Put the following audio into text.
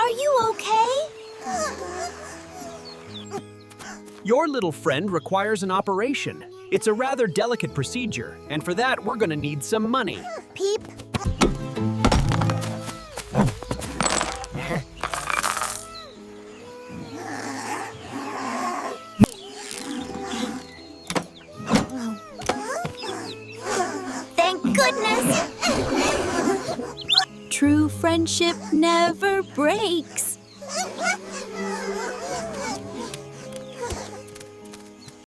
Are you okay? Your little friend requires an operation. It's a rather delicate procedure, and for that, we're gonna need some money. Peep. Thank goodness. True friendship never breaks.